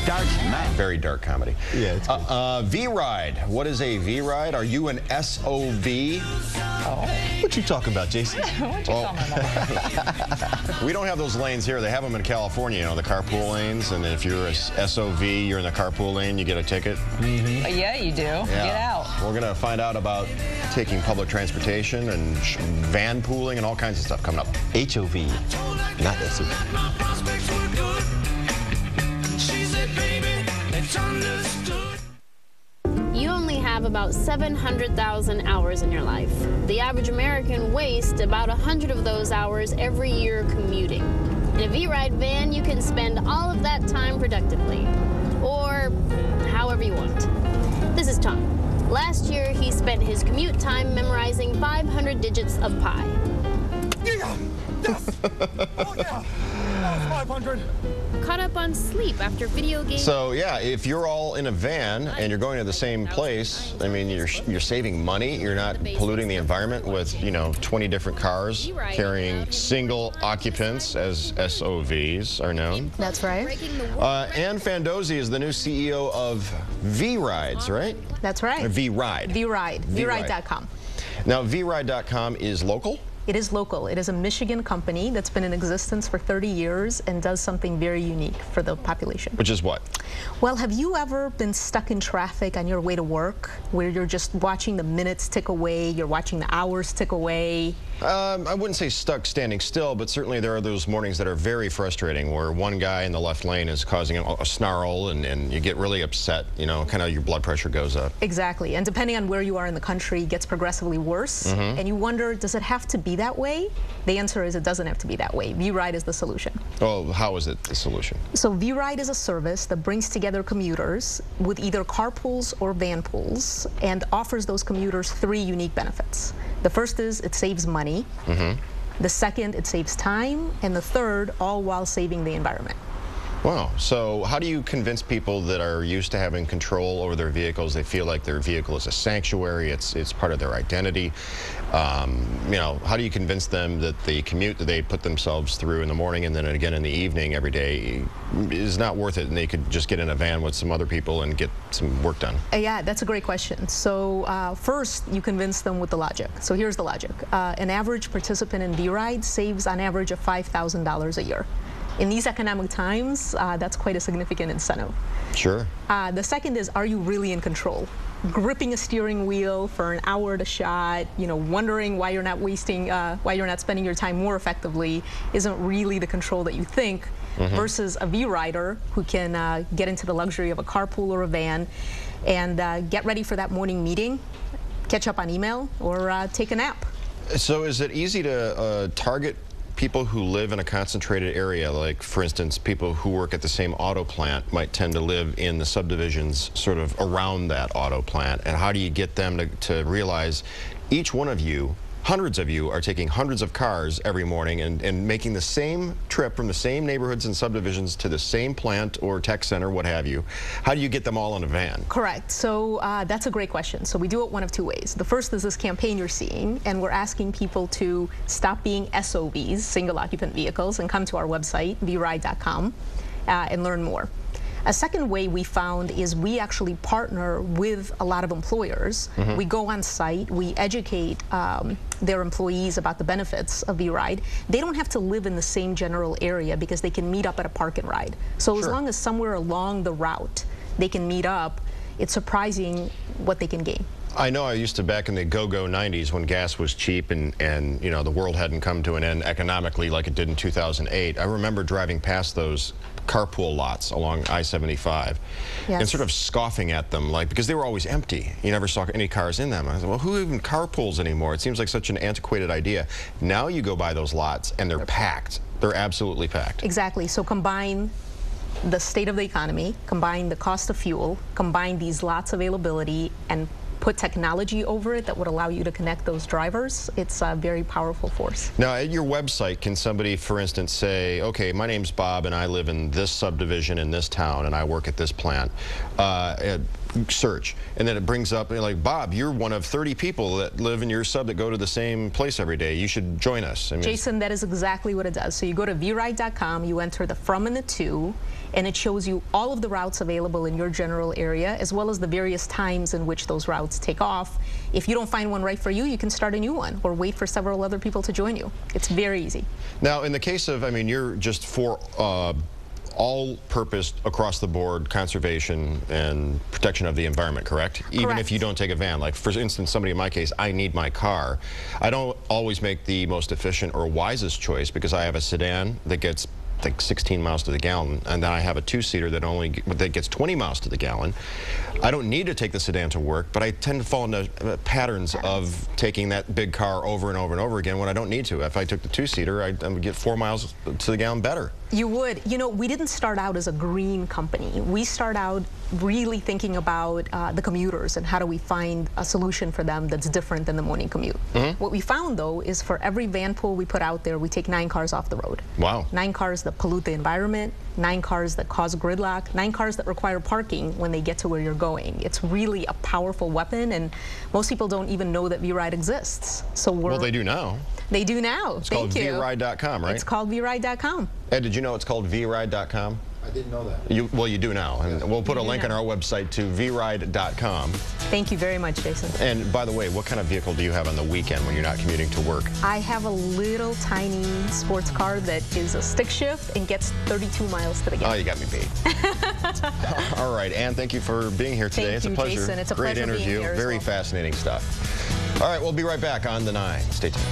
Dark night. Very dark comedy. Yeah, it's good. vRide. What is a vRide? Are you an SOV? Oh. What you talking about, Jason? What you talking about? We don't have those lanes here. They have them in California, you know, the carpool lanes. And if you're a SOV, you're in the carpool lane, you get a ticket. Mm-hmm. Yeah, you do. Yeah. Get out. We're going to find out about taking public transportation and van pooling and all kinds of stuff coming up. HOV, not SOV. You only have about 700,000 hours in your life. The average American wastes about 100 of those hours every year commuting. In a vRide van, you can spend all of that time productively, or however you want. This is Tom. Last year, he spent his commute time memorizing 500 digits of pi. Yeah! Yes! Oh, yeah! That's 500. Caught up on sleep after video games. So yeah, if you're all in a van and you're going to the same place, I mean, you're saving money. You're not polluting the environment with, you know, 20 different cars carrying single occupants, as SOVs are known. That's right. Ann Fandozzi is the new CEO of vRides, right? That's right. Or vRide. vRide. vRide.com. Now, vRide.com is local? It is local. It is a Michigan company that's been in existence for 30 years and does something very unique for the population. Which is what? Well, have you ever been stuck in traffic on your way to work where you're just watching the minutes tick away, you're watching the hours tick away? I wouldn't say stuck standing still, but certainly there are those mornings that are very frustrating where one guy in the left lane is causing a snarl and you get really upset, you know, kind of your blood pressure goes up. Exactly. And depending on where you are in the country, it gets progressively worse. And you wonder, does it have to be that way? The answer is it doesn't have to be that way. vRide is the solution. Oh, how is it the solution? So vRide is a service that brings together commuters with either carpools or van pools and offers those commuters 3 unique benefits. The first is it saves money. The second, it saves time. And the third, all while saving the environment. Wow. So how do you convince people that are used to having control over their vehicles, they feel like their vehicle is a sanctuary, it's part of their identity? You know, how do you convince them that the commute that they put themselves through in the morning and then again in the evening every day is not worth it and they could just get in a van with some other people and get some work done? Yeah, that's a great question. So first, you convince them with the logic. So here's the logic. An average participant in vRide saves on average of $5,000 a year. In these economic times, that's quite a significant incentive. Sure. The second is, are you really in control? Gripping a steering wheel for an hour at a shot, you know, wondering why you're not spending your time more effectively isn't really the control that you think, versus a vRider who can get into the luxury of a carpool or a van and get ready for that morning meeting, catch up on email, or take a nap. So is it easy to target people who live in a concentrated area, like, for instance, people who work at the same auto plant might tend to live in the subdivisions sort of around that auto plant, and how do you get them to realize each one of you, hundreds of you, are taking hundreds of cars every morning and making the same trip from the same neighborhoods and subdivisions to the same plant or tech center, what have you? How do you get them all in a van? Correct. So that's a great question. So we do it one of 2 ways. The first is this campaign you're seeing, and we're asking people to stop being SOVs, single occupant vehicles, and come to our website, vRide.com, and learn more. A second way we found is we actually partner with a lot of employers. We go on site, we educate their employees about the benefits of vRide. They don't have to live in the same general area because they can meet up at a park and ride. So as long as somewhere along the route they can meet up, it's surprising what they can gain. I know I used to, back in the go-go 90s when gas was cheap and you know, the world hadn't come to an end economically like it did in 2008, I remember driving past those carpool lots along I-75 and sort of scoffing at them, like, because they were always empty. You never saw any cars in them. I said, well, who even carpools anymore? It seems like such an antiquated idea. Now you go by those lots and they're packed. They're absolutely packed. Exactly. So combine the state of the economy, combine the cost of fuel, combine these lots availability, and put technology over it that would allow you to connect those drivers. It's a very powerful force. Now, at your website, can somebody, for instance, say, okay, my name's Bob and I live in this subdivision in this town and I work at this plant, search, and then it brings up, like, Bob, you're one of 30 people that live in your sub that go to the same place every day. You should join us. I mean, Jason, that is exactly what it does. So you go to vRide.com, you enter the from and the to, and it shows you all of the routes available in your general area, as well as the various times in which those routes take off. If you don't find one right for you, you can start a new one or wait for several other people to join you. It's very easy. Now, in the case of, I mean, you're just for all-purpose, across-the-board conservation and protection of the environment, correct? Even Correct. if you don't take a van. Like, for instance, somebody in my case, I need my car. I don't always make the most efficient or wisest choice because I have a sedan that gets like 16 miles to the gallon, and then I have a two-seater that gets 20 miles to the gallon. I don't need to take the sedan to work, but I tend to fall into patterns of taking that big car over and over and over again when I don't need to. If I took the two-seater, I would get 4 miles to the gallon better. You would. You know, we didn't start out as a green company. We start out really thinking about the commuters and how do we find a solution for them that's different than the morning commute. What we found, though, is for every van pool we put out there, we take 9 cars off the road. Wow. 9 cars that pollute the environment, 9 cars that cause gridlock, 9 cars that require parking when they get to where you're going. It's really a powerful weapon, and most people don't even know that vRide exists. So Well, they do now. They do now. It's Thank called you. vRide.com, right? It's called vRide.com. Ed, did you know it's called vRide.com? I didn't know that. Well, you do now. And we'll put a You do link on now. our website to vRide.com. Thank you very much, Jason. And by the way, what kind of vehicle do you have on the weekend when you're not commuting to work? I have a little tiny sports car that is a stick shift and gets 32 miles to the Oh, gallon. you got me beat. All right, Ann, thank you for being here today. Thank It's a you, pleasure. Jason. It's a Great pleasure being interview. here as Very well. fascinating stuff. All right, we'll be right back on The 9. Stay tuned.